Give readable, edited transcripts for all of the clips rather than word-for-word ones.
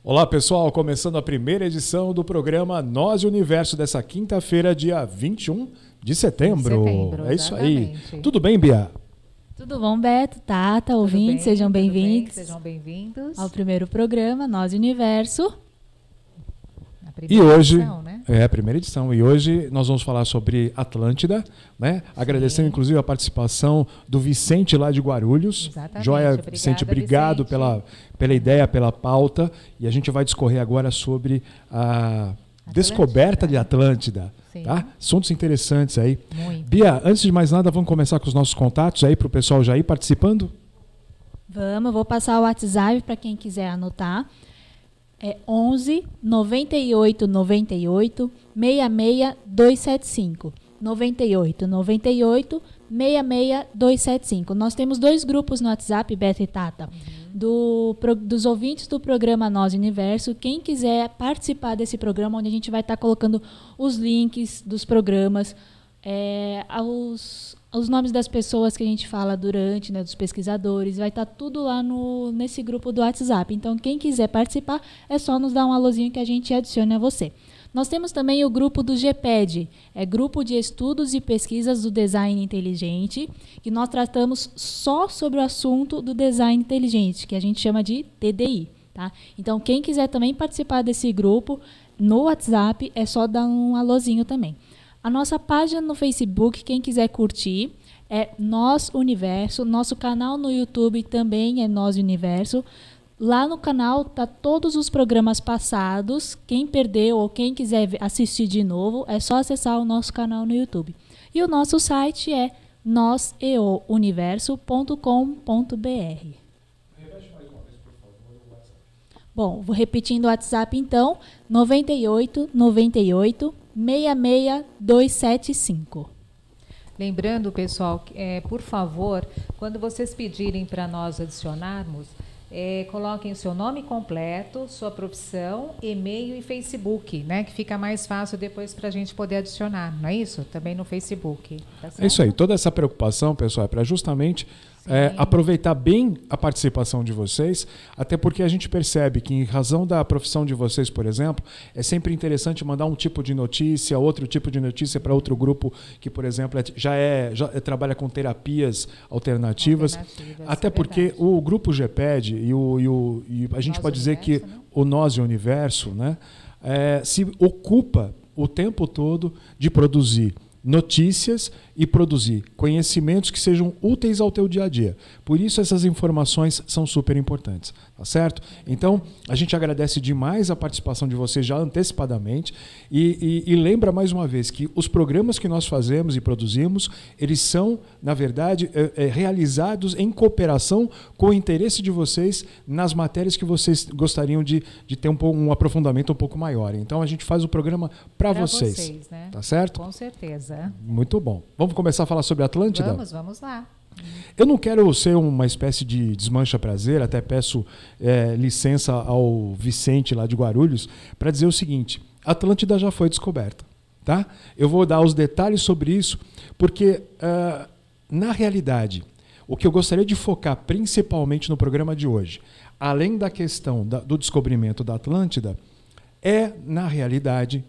Olá pessoal, começando a primeira edição do programa Nós e o Universo dessa quinta-feira, dia 21 de setembro. É isso aí. Tudo bem, Bia? Tudo bom, Beto, Tata, ouvintes, sejam bem-vindos. Sejam bem-vindos ao primeiro programa Nós e o Universo. E hoje, a primeira edição, e hoje nós vamos falar sobre Atlântida, né? Agradecendo inclusive a participação do Vicente lá de Guarulhos. Exatamente. Joia, Obrigada, Vicente, obrigado pela ideia, pela pauta, e a gente vai discorrer agora sobre a descoberta de Atlântida. Tá? Assuntos interessantes aí. Muito. Bia, antes de mais nada, vamos começar com os nossos contatos aí para o pessoal já ir participando? Vamos, eu vou passar o WhatsApp para quem quiser anotar. É 11 98 98 66 275. 98 98 66 275. Nós temos dois grupos no WhatsApp, Beto e Tata, dos ouvintes do programa Nós Universo. Quem quiser participar desse programa, onde a gente vai estar colocando os links dos programas, os nomes das pessoas que a gente fala durante, né, dos pesquisadores, vai estar tudo lá nesse grupo do WhatsApp. Então, quem quiser participar, é só nos dar um alôzinho que a gente adicione a você. Nós temos também o grupo do GPED, Grupo de Estudos e Pesquisas do Design Inteligente, que nós tratamos só sobre o assunto do design inteligente, que a gente chama de TDI. Tá? Então, quem quiser também participar desse grupo, no WhatsApp, é só dar um alôzinho também. A nossa página no Facebook, quem quiser curtir, é Nós Universo. Nosso canal no YouTube também é Nós Universo. Lá no canal tá todos os programas passados. Quem perdeu ou quem quiser assistir de novo, é só acessar o nosso canal no YouTube. E o nosso site é noseouniverso.com.br. Bom, vou repetindo o WhatsApp então, 98 98 66 275. Lembrando, pessoal, por favor, quando vocês pedirem para nós adicionarmos, coloquem o seu nome completo, sua profissão, e-mail e Facebook, né? Que fica mais fácil depois para a gente poder adicionar, não é isso? Também no Facebook. Tá certo? É isso aí. Toda essa preocupação, pessoal, é para justamente aproveitar bem a participação de vocês, até porque a gente percebe que, em razão da profissão de vocês, por exemplo, é sempre interessante mandar um tipo de notícia, outro tipo de notícia para outro grupo que, por exemplo, já trabalha com terapias alternativas. Até porque o grupo GPED e a gente pode dizer que o Nós e o Universo, né, se ocupa o tempo todo de produzir notícias e produzir conhecimentos que sejam úteis ao teu dia a dia. Por isso essas informações são super importantes, tá certo? Então, a gente agradece demais a participação de vocês já antecipadamente e lembra mais uma vez que os programas que nós fazemos e produzimos, eles são, na verdade, realizados em cooperação com o interesse de vocês nas matérias que vocês gostariam de ter um aprofundamento um pouco maior. Então, a gente faz o programa para vocês, né? Tá certo? Com certeza. Muito bom. Vamos começar a falar sobre Atlântida? Vamos lá. Eu não quero ser uma espécie de desmancha-prazer, até peço licença ao Vicente lá de Guarulhos para dizer o seguinte: Atlântida já foi descoberta. Tá? Eu vou dar os detalhes sobre isso, porque, na realidade, o que eu gostaria de focar principalmente no programa de hoje, além da questão do descobrimento da Atlântida, na realidade,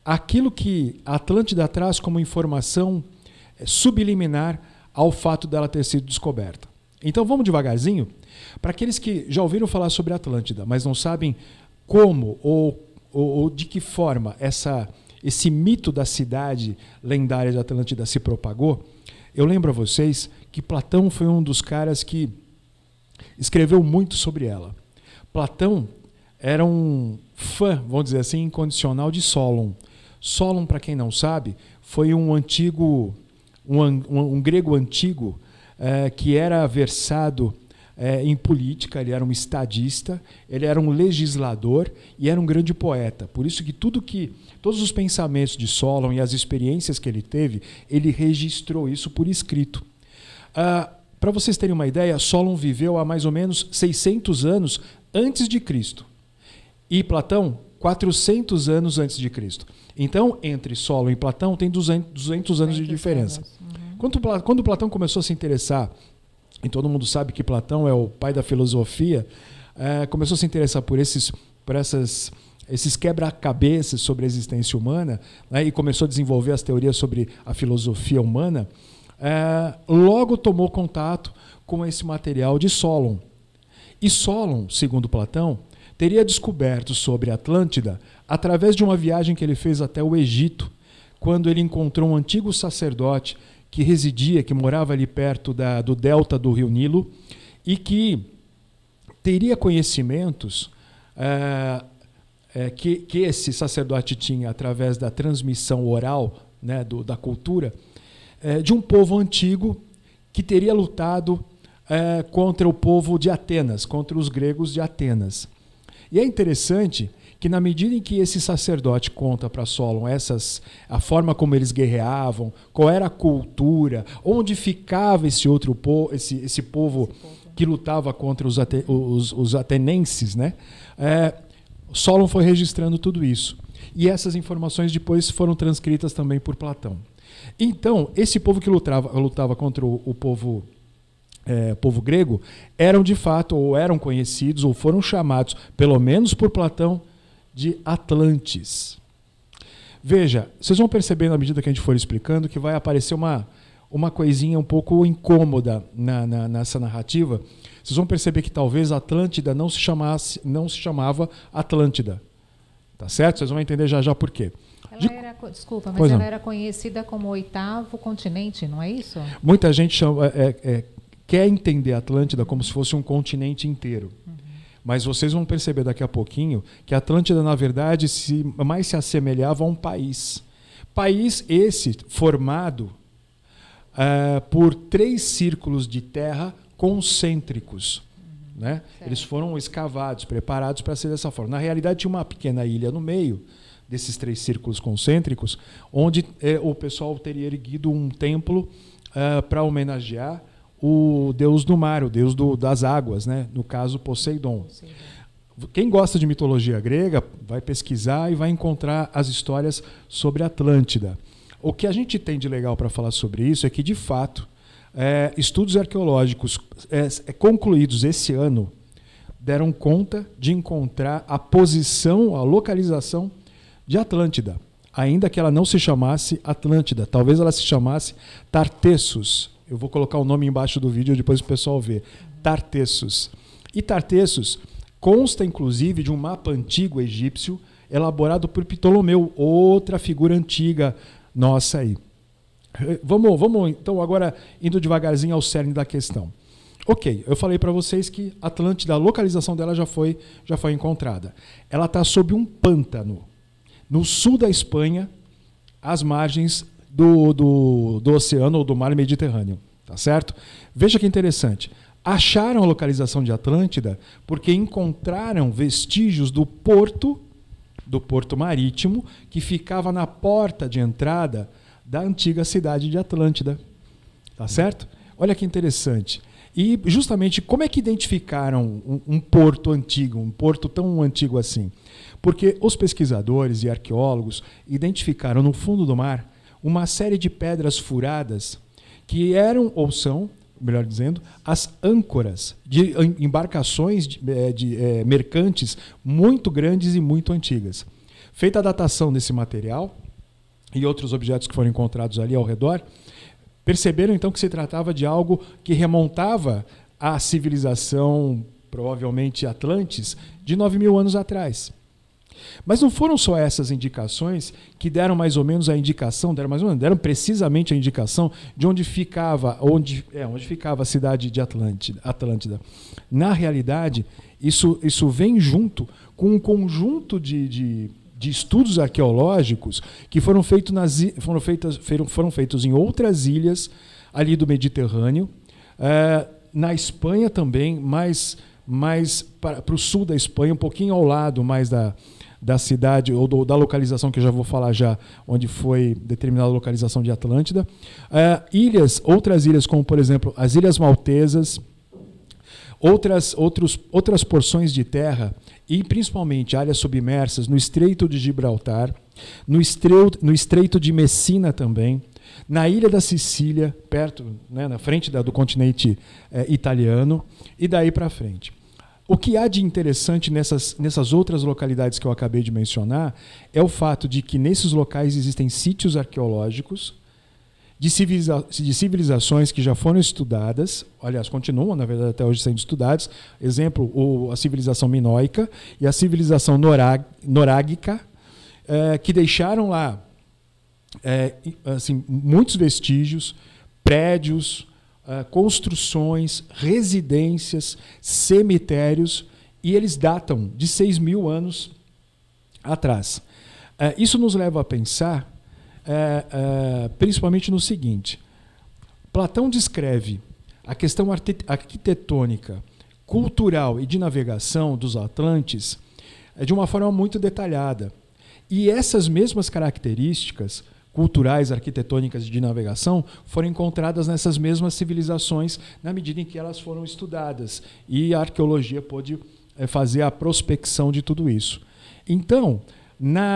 aquilo que a Atlântida traz como informação subliminar ao fato dela ter sido descoberta. Então vamos devagarzinho, para aqueles que já ouviram falar sobre a Atlântida, mas não sabem como ou de que forma esse mito da cidade lendária de Atlântida se propagou. Eu lembro a vocês que Platão foi um dos caras que escreveu muito sobre ela. Platão era um fã, vamos dizer assim, incondicional de Solon. Solon, para quem não sabe, foi um grego antigo que era versado em política. Ele era um estadista, ele era um legislador e era um grande poeta. Por isso que todos os pensamentos de Solon e as experiências que ele teve, ele registrou isso por escrito. Para vocês terem uma ideia, Solon viveu há mais ou menos 600 anos antes de Cristo. E Platão, 400 anos antes de Cristo. Então, entre Solon e Platão tem 200 anos de diferença. Quando Platão começou a se interessar, e todo mundo sabe que Platão é o pai da filosofia, começou a se interessar por esses esses quebra-cabeças sobre a existência humana, né, e começou a desenvolver as teorias sobre a filosofia humana, logo tomou contato com esse material de Solon. E Solon, segundo Platão, teria descoberto sobre a Atlântida através de uma viagem que ele fez até o Egito, quando ele encontrou um antigo sacerdote que morava ali perto do delta do rio Nilo, e que teria conhecimentos que esse sacerdote tinha através da transmissão oral, né, da cultura, de um povo antigo que teria lutado contra o povo de Atenas, contra os gregos de Atenas. E é interessante que, na medida em que esse sacerdote conta para Solon a forma como eles guerreavam, qual era a cultura, onde ficava esse povo que lutava contra os atenenses, né? Solon foi registrando tudo isso. E essas informações depois foram transcritas também por Platão. Então, esse povo que lutava contra o povo grego eram de fato, ou eram conhecidos, ou foram chamados, pelo menos por Platão, de Atlantes. Veja, vocês vão perceber na medida que a gente for explicando que vai aparecer uma coisinha um pouco incômoda nessa narrativa. Vocês vão perceber que talvez Atlântida não se chamava Atlântida. Tá certo? Vocês vão entender já por quê. Ela era conhecida como o 8º continente, não é isso? Muita gente quer entender a Atlântida como se fosse um continente inteiro. Uhum. Mas vocês vão perceber daqui a pouquinho que a Atlântida, na verdade, mais se assemelhava a um país. País esse formado por 3 círculos de terra concêntricos. Né? Eles foram escavados, preparados para ser dessa forma. Na realidade, tinha uma pequena ilha no meio desses 3 círculos concêntricos, onde o pessoal teria erguido um templo para homenagear o deus do mar, o deus das águas, né? No caso, Poseidon. Quem gosta de mitologia grega vai pesquisar e vai encontrar as histórias sobre a Atlântida. O que a gente tem de legal para falar sobre isso é que, de fato, estudos arqueológicos concluídos esse ano deram conta de encontrar a posição, a localização de Atlântida, ainda que ela não se chamasse Atlântida. Talvez ela se chamasse Tartessos. Eu vou colocar o nome embaixo do vídeo, depois o pessoal vê. Tartessos. E Tartessos consta, inclusive, de um mapa antigo egípcio elaborado por Ptolomeu, outra figura antiga nossa aí. Vamos então, agora, indo devagarzinho ao cerne da questão. Ok, eu falei para vocês que Atlântida, a localização dela já foi encontrada. Ela está sob um pântano, no sul da Espanha, às margens do oceano ou do mar Mediterrâneo. Tá certo? Veja que interessante. Acharam a localização de Atlântida porque encontraram vestígios do porto marítimo que ficava na porta de entrada da antiga cidade de Atlântida. Tá certo? Olha que interessante. E justamente como é que identificaram um porto antigo, um porto tão antigo assim? Porque os pesquisadores e arqueólogos identificaram no fundo do mar uma série de pedras furadas que eram, ou são, melhor dizendo, as âncoras de embarcações mercantes muito grandes e muito antigas. Feita a datação desse material e outros objetos que foram encontrados ali ao redor, perceberam então que se tratava de algo que remontava à civilização, provavelmente Atlantes, de 9.000 anos atrás. Mas não foram só essas indicações que deram mais ou menos a indicação, deram precisamente a indicação de onde ficava a cidade de Atlântida. Na realidade, isso vem junto com um conjunto de estudos arqueológicos que foram feitos em outras ilhas ali do Mediterrâneo, na Espanha também, mais para o sul da Espanha, um pouquinho ao lado mais da cidade ou da localização que eu já vou falar já, onde foi determinada a localização de Atlântida. Outras ilhas, como por exemplo as Ilhas Maltesas, outras porções de terra e principalmente áreas submersas no Estreito de Gibraltar, no Estreito de Messina também, na ilha da Sicília, perto, né, na frente do continente italiano, e daí para frente. O que há de interessante nessas outras localidades que eu acabei de mencionar é o fato de que nesses locais existem sítios arqueológicos de civilizações que já foram estudadas, aliás, continuam, na verdade, até hoje sendo estudadas. Exemplo, a civilização minoica e a civilização norágica, que deixaram lá assim, muitos vestígios, prédios, construções, residências, cemitérios, e eles datam de 6.000 anos atrás. Isso nos leva a pensar principalmente no seguinte: Platão descreve a questão arquitetônica, cultural e de navegação dos Atlantes de uma forma muito detalhada. E essas mesmas características culturais, arquitetônicas e de navegação foram encontradas nessas mesmas civilizações na medida em que elas foram estudadas. E a arqueologia pôde fazer a prospecção de tudo isso. Então,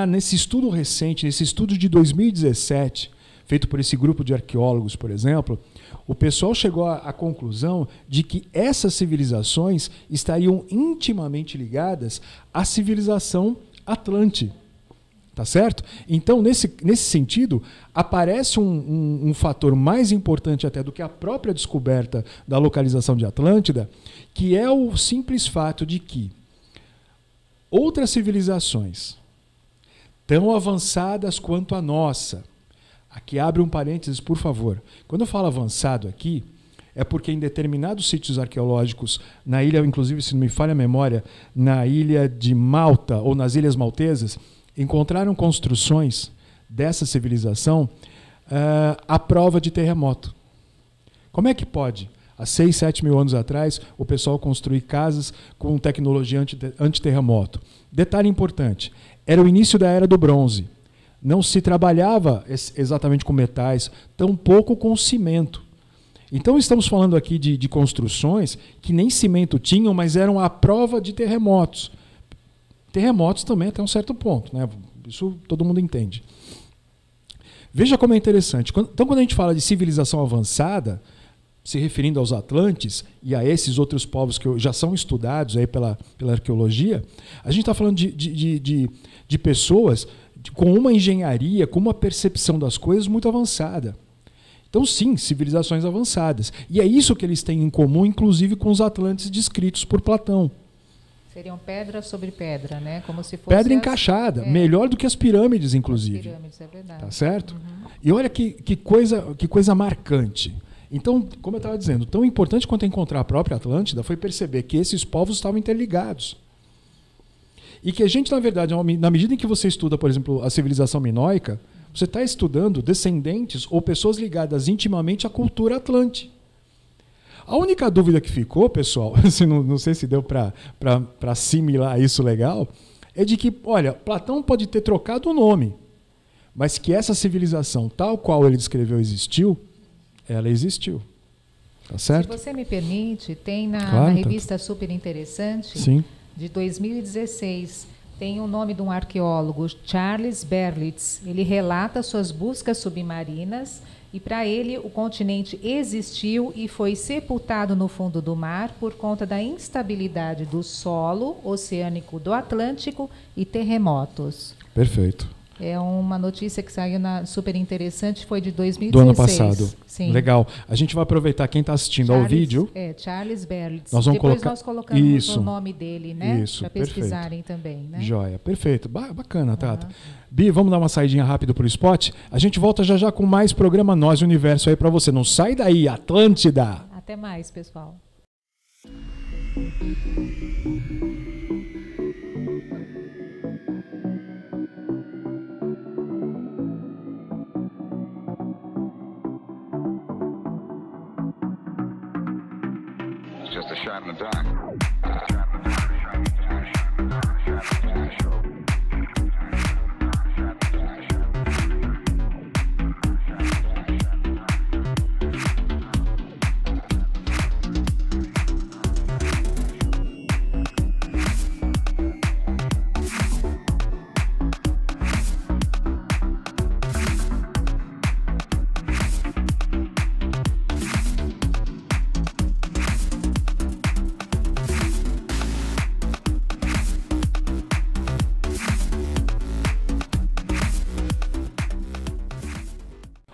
nesse estudo recente, nesse estudo de 2017, feito por esse grupo de arqueólogos, por exemplo, o pessoal chegou à conclusão de que essas civilizações estariam intimamente ligadas à civilização Atlante. Tá certo? Então, nesse sentido, aparece um fator mais importante até do que a própria descoberta da localização de Atlântida, que é o simples fato de que outras civilizações tão avançadas quanto a nossa. Aqui abre um parênteses, por favor. Quando eu falo avançado aqui, é porque em determinados sítios arqueológicos, na ilha, inclusive, se não me falha a memória, na ilha de Malta ou nas Ilhas Maltesas, encontraram construções dessa civilização à prova de terremoto. Como é que pode? Há 6, 7 mil anos atrás, o pessoal construir casas com tecnologia antiterremoto. Detalhe importante, era o início da Era do Bronze. Não se trabalhava exatamente com metais, tampouco com cimento. Então estamos falando aqui de construções que nem cimento tinham, mas eram à prova de terremotos. Terremotos também até um certo ponto, né? Isso todo mundo entende. Veja como é interessante. Então, quando a gente fala de civilização avançada, se referindo aos Atlantes e a esses outros povos que já são estudados aí pela arqueologia, a gente está falando de pessoas com uma engenharia, com uma percepção das coisas muito avançada. Então, sim, civilizações avançadas. E é isso que eles têm em comum, inclusive com os Atlantes descritos por Platão. Seriam pedra sobre pedra, né? Como se fosse pedra encaixada, melhor do que as pirâmides, inclusive. As pirâmides, é verdade. Tá certo? Uhum. E olha que coisa marcante. Então, como eu estava dizendo, tão importante quanto encontrar a própria Atlântida foi perceber que esses povos estavam interligados. E que a gente, na verdade, na medida em que você estuda, por exemplo, a civilização minoica, você está estudando descendentes ou pessoas ligadas intimamente à cultura atlante. A única dúvida que ficou, pessoal, não sei se deu para assimilar isso legal, é de que, olha, Platão pode ter trocado o nome, mas que essa civilização, tal qual ele descreveu, existiu, ela existiu. Tá certo? Se você me permite, tem na revista Super Interessante, sim, de 2016, tem o nome de um arqueólogo, Charles Berlitz. Ele relata suas buscas submarinas e, para ele, o continente existiu e foi sepultado no fundo do mar por conta da instabilidade do solo oceânico do Atlântico e terremotos. Perfeito. É uma notícia que saiu Super Interessante, foi de 2016. Do ano passado. Sim. Legal. A gente vai aproveitar quem está assistindo ao vídeo. Charles Berlitz. Depois nós colocamos o nome dele, né? Para pesquisarem também. Né? Joia, perfeito. Bacana, Tata. Bi, vamos dar uma saidinha rápido para o spot? A gente volta já com mais programa Nós Universo aí para você. Não sai daí, Atlântida! Até mais, pessoal. Just a shot in the dark.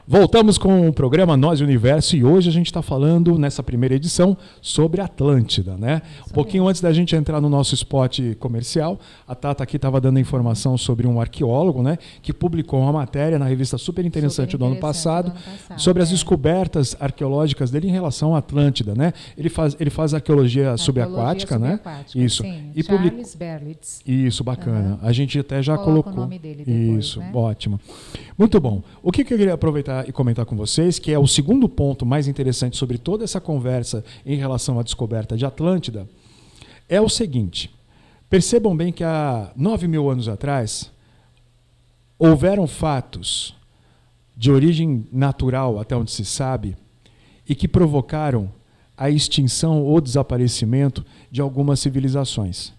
Voltamos com o programa Nós e o Universo e hoje a gente está falando, nessa primeira edição, sobre Atlântida, né? Um pouquinho antes da gente entrar no nosso spot comercial, a Tata aqui estava dando informação sobre um arqueólogo, né? Que publicou uma matéria na revista super interessante do ano passado sobre as descobertas arqueológicas dele em relação à Atlântida, né? Ele faz arqueologia subaquática, né? Isso. Sim, E Charles Berlitz. Isso, bacana. A gente até já Coloca colocou. o nome dele depois, Isso, né? ótimo. Muito bom. O que eu queria aproveitar e comentar com vocês, que é o segundo ponto mais interessante sobre toda essa conversa em relação à descoberta de Atlântida, é o seguinte. Percebam bem que há 9.000 anos atrás, houveram fatos de origem natural, até onde se sabe, e que provocaram a extinção ou desaparecimento de algumas civilizações.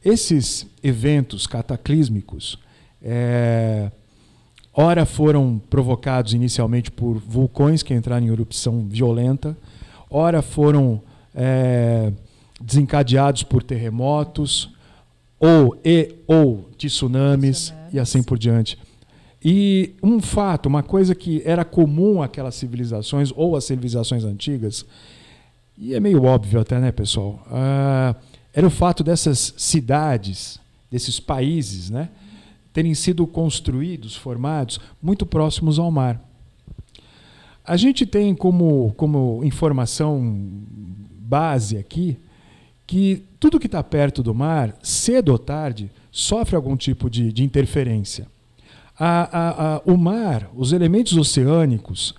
Esses eventos cataclísmicos, ora foram provocados inicialmente por vulcões que entraram em erupção violenta, ora foram desencadeados por terremotos, ou tsunamis, e assim por diante. E um fato, uma coisa que era comum àquelas civilizações, ou às civilizações antigas, e é meio óbvio até, né, pessoal? Era o fato dessas cidades, desses países, né, terem sido construídos, formados, muito próximos ao mar. A gente tem como informação base aqui que tudo que está perto do mar, cedo ou tarde, sofre algum tipo de interferência. O mar, os elementos oceânicos,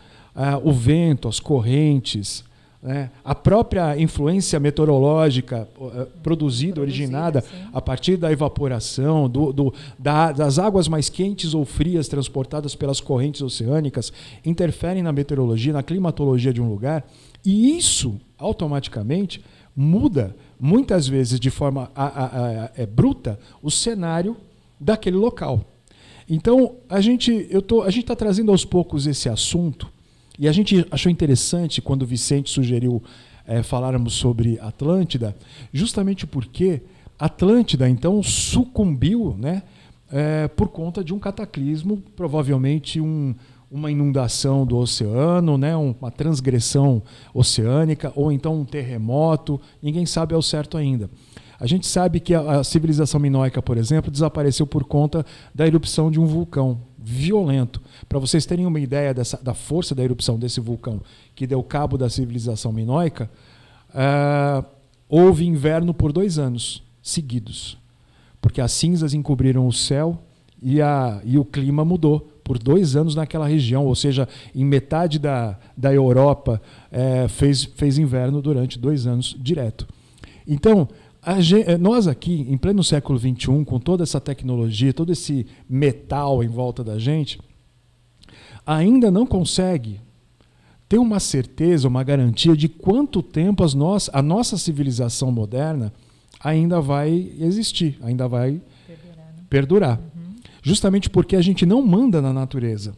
o vento, as correntes, né, a própria influência meteorológica produzida, originada a partir da evaporação, das águas mais quentes ou frias transportadas pelas correntes oceânicas, interferem na meteorologia, na climatologia de um lugar, e isso, automaticamente, muda, muitas vezes de forma bruta, o cenário daquele local. Então, a gente está trazendo aos poucos esse assunto, e a gente achou interessante quando o Vicente sugeriu falarmos sobre Atlântida, justamente porque Atlântida, então, sucumbiu, né, por conta de um cataclismo, provavelmente uma inundação do oceano, né, uma transgressão oceânica, ou então um terremoto, ninguém sabe ao certo ainda. A gente sabe que a civilização minoica, por exemplo, desapareceu por conta da erupção de um vulcão violento. Para vocês terem uma ideia da força da erupção desse vulcão que deu cabo da civilização minoica, houve inverno por 2 anos seguidos, porque as cinzas encobriram o céu e o clima mudou por 2 anos naquela região, ou seja, em metade da Europa fez inverno durante 2 anos direto. Então, nós aqui, em pleno século XXI, com toda essa tecnologia, todo esse metal em volta da gente, ainda não consegue ter uma certeza, uma garantia de quanto tempo a nossa civilização moderna ainda vai existir, ainda vai perdurar. Justamente porque a gente não manda na natureza.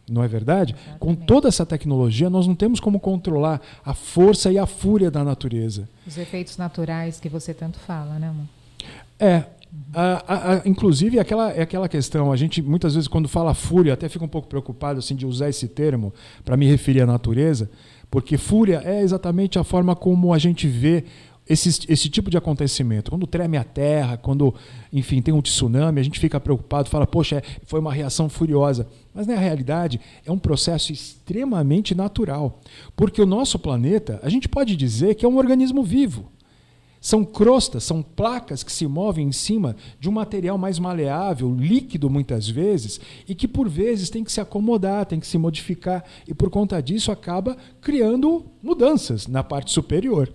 Não é verdade? Exatamente. Com toda essa tecnologia, nós não temos como controlar a força e a fúria da natureza. Os efeitos naturais que você tanto fala, né, amor? Inclusive, é aquela questão, a gente muitas vezes quando fala fúria, até fica um pouco preocupado assim, de usar esse termo para me referir à natureza, porque fúria é exatamente a forma como a gente vê esse tipo de acontecimento. Quando treme a terra, quando, enfim, tem um tsunami, a gente fica preocupado, fala, poxa, foi uma reação furiosa. Mas, na realidade, é um processo extremamente natural. Porque o nosso planeta, a gente pode dizer que é um organismo vivo. São crostas, são placas que se movem em cima de um material mais maleável, líquido muitas vezes, e que, por vezes, tem que se acomodar, tem que se modificar, e, por conta disso, acaba criando mudanças na parte superior.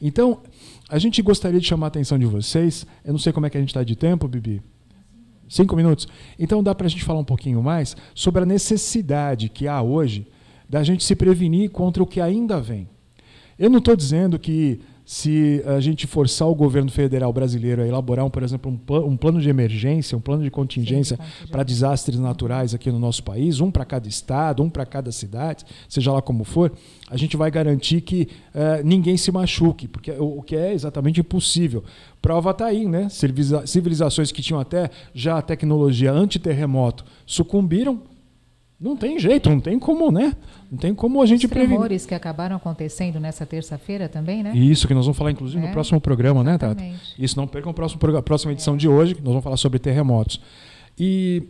Então, a gente gostaria de chamar a atenção de vocês. Eu não sei como é que a gente está de tempo, Bibi. 5 minutos? Então dá para a gente falar um pouquinho mais sobre a necessidade que há hoje da gente se prevenir contra o que ainda vem. Eu não estou dizendo que se a gente forçar o governo federal brasileiro a elaborar, por exemplo, um plano de emergência, um plano de contingência para desastres naturais aqui no nosso país, um para cada estado, um para cada cidade, seja lá como for, a gente vai garantir que ninguém se machuque, porque o que é exatamente impossível. Prova está aí, né? Civilizações que tinham até já a tecnologia antiterremoto sucumbiram, Não tem jeito, não tem como, né? Não tem como a gente prevenir. Os tremores que acabaram acontecendo nessa terça-feira também, né? Isso, que nós vamos falar inclusive no próximo programa, né, Tata? Exatamente. Isso, não percam a próxima edição de hoje, que nós vamos falar sobre terremotos. E,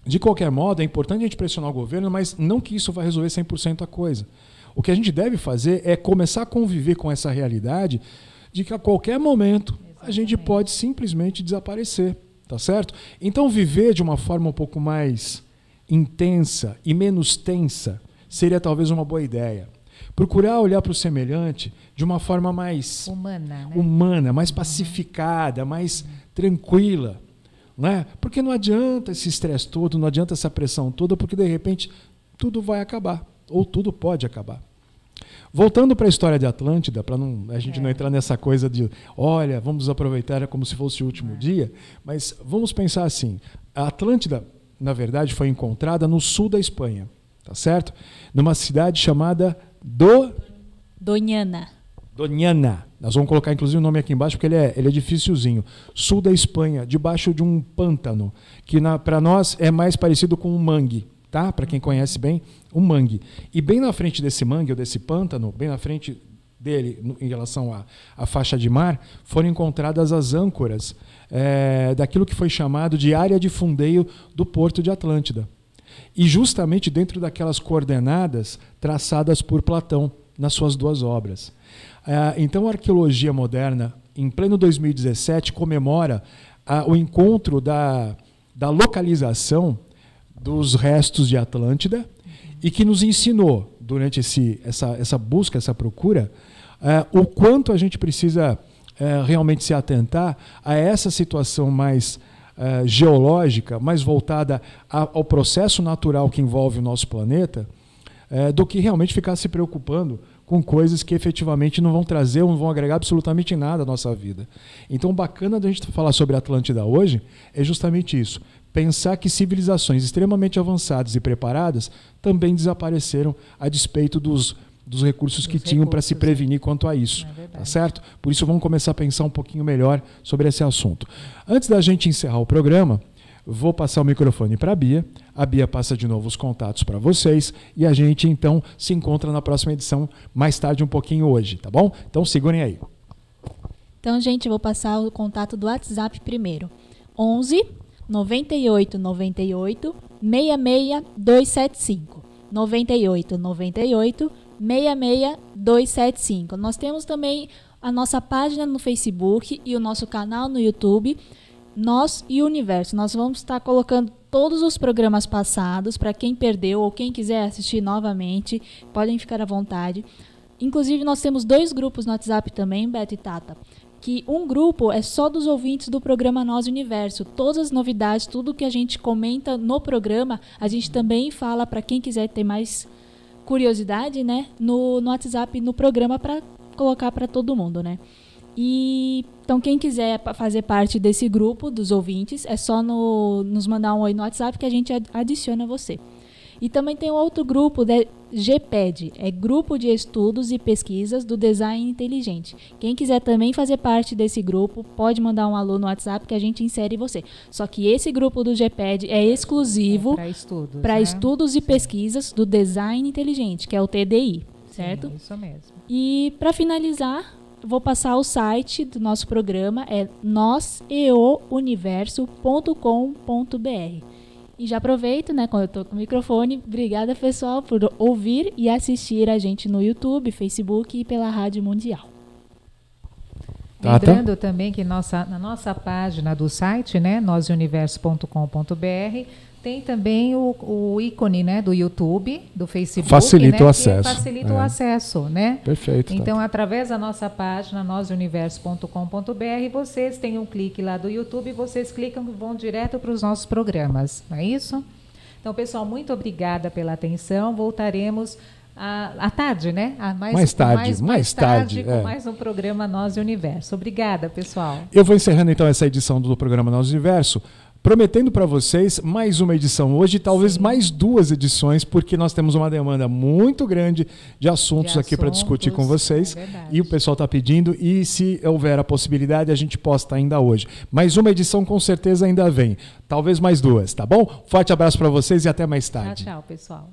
de qualquer modo, é importante a gente pressionar o governo, mas não que isso vai resolver 100% a coisa. O que a gente deve fazer é começar a conviver com essa realidade de que a qualquer momento a gente pode simplesmente desaparecer, tá certo? Então, viver de uma forma um pouco mais intensa e menos tensa seria talvez uma boa ideia. Procurar olhar para o semelhante de uma forma mais humana, mais pacificada, mais tranquila, né? Porque não adianta esse estresse todo, não adianta essa pressão toda, porque de repente tudo vai acabar, ou tudo pode acabar. Voltando para a história de Atlântida, para a gente não entrar nessa coisa de, olha, vamos aproveitar como se fosse o último dia, mas vamos pensar assim, a Atlântida, na verdade, foi encontrada no sul da Espanha, tá certo? Numa cidade chamada Doñana. Nós vamos colocar inclusive o nome aqui embaixo porque ele é dificilzinho. Sul da Espanha, debaixo de um pântano, que para nós é mais parecido com um mangue, tá? Para quem conhece bem, um mangue. E bem na frente desse mangue ou desse pântano, bem na frente dele, em relação à faixa de mar, foram encontradas as âncoras daquilo que foi chamado de área de fundeio do Porto de Atlântida. E justamente dentro daquelas coordenadas traçadas por Platão nas suas duas obras. Então a arqueologia moderna, em pleno 2017, comemora o encontro da localização dos restos de Atlântida e que nos ensinou, durante essa busca, essa procura, o quanto a gente precisa realmente se atentar a essa situação mais geológica, mais voltada ao processo natural que envolve o nosso planeta, do que realmente ficar se preocupando com coisas que efetivamente não vão trazer ou não vão agregar absolutamente nada à nossa vida. Então, o bacana da gente falar sobre a Atlântida hoje é justamente isso. Pensar que civilizações extremamente avançadas e preparadas também desapareceram a despeito dos recursos que tinham para se prevenir quanto a isso. Tá certo? Por isso, vamos começar a pensar um pouquinho melhor sobre esse assunto. Antes da gente encerrar o programa, vou passar o microfone para a Bia. A Bia passa de novo os contatos para vocês e a gente, então, se encontra na próxima edição, mais tarde um pouquinho hoje, tá bom? Então, segurem aí. Então, gente, eu vou passar o contato do WhatsApp primeiro. 11 98 98 66 275. 98 98 66 275. Nós temos também a nossa página no Facebook e o nosso canal no YouTube, Nós e o Universo. Nós vamos estar colocando todos os programas passados, para quem perdeu ou quem quiser assistir novamente, podem ficar à vontade. Inclusive, nós temos 2 grupos no WhatsApp também, Beto e Tata, que um grupo é só dos ouvintes do programa Nós e o Universo. Todas as novidades, tudo que a gente comenta no programa, a gente também fala para quem quiser ter mais curiosidade, né, no WhatsApp, no programa, para colocar para todo mundo, né? E então, quem quiser fazer parte desse grupo dos ouvintes, é só nos mandar um oi no WhatsApp que a gente adiciona você. E também tem outro grupo, GPED, é Grupo de Estudos e Pesquisas do Design Inteligente. Quem quiser também fazer parte desse grupo, pode mandar um alô no WhatsApp que a gente insere você. Só que esse grupo do GPED é exclusivo para estudos e pesquisas do Design Inteligente, que é o TDI, certo? Sim, isso mesmo. E para finalizar, vou passar o site do nosso programa, é noseouniverso.com.br. E já aproveito, né, quando eu estou com o microfone, obrigada, pessoal, por ouvir e assistir a gente no YouTube, Facebook e pela Rádio Mundial. Lembrando também que na nossa página do site, né, noseuniverso.com.br, tem também o ícone, né, do YouTube, do Facebook. Facilita, né, o acesso. Facilita o acesso, né? Perfeito. Então, através da nossa página, noseuniverso.com.br, vocês têm um clique lá do YouTube, vocês clicam e vão direto para os nossos programas, não é isso? Então, pessoal, muito obrigada pela atenção. Voltaremos à tarde, né? Mais tarde, com mais um programa Nós e Universo. Obrigada, pessoal. Eu vou encerrando, então, essa edição do programa Nós e Universo, prometendo para vocês mais uma edição hoje, talvez mais 2 edições, porque nós temos uma demanda muito grande de assuntos aqui para discutir com vocês. E o pessoal está pedindo, e se houver a possibilidade, a gente posta ainda hoje. Mais uma edição com certeza ainda vem. Talvez mais 2, tá bom? Forte abraço para vocês e até mais tarde. Tchau, tchau, pessoal.